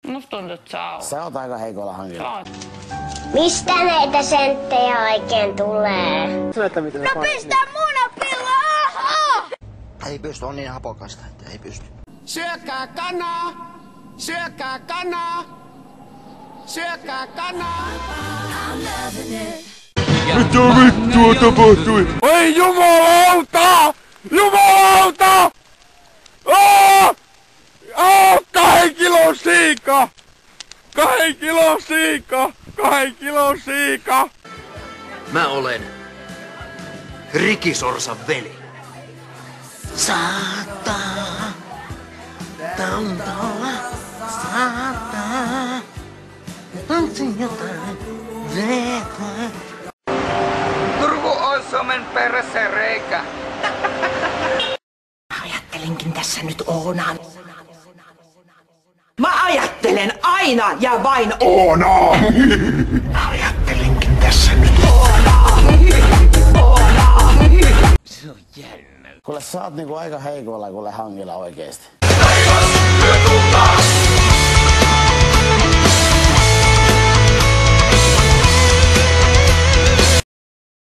Musta tuntuu, että Sä oot aika heikolla hankilla. Mistä näitä senttejä oikein tulee? No pistä munapilaa! Ei pysty, on niin hapokasta, että ei pysty. Syökää kanaa! Syökää kanaa! Syökää kanaa! Mitä vittua tapahtui? Ei jumalauta! Jumalauta! 2 kilon siika! 2 kilon siika! 2 kilon siika! Mä olen Rikisorsan veli. Saattaa tantoa, saattaa tanssin jotain vetoa. Turku on Suomen perässä reikä. Ajattelenkin tässä nyt Oonaan. Mä ajattelen aina ja vain Oonaa. Mä ajattelenkin tässä nyt Oonaa. Se on jännä. Kuule sä oot niinku aika heikolla kuule hangilla oikeesti.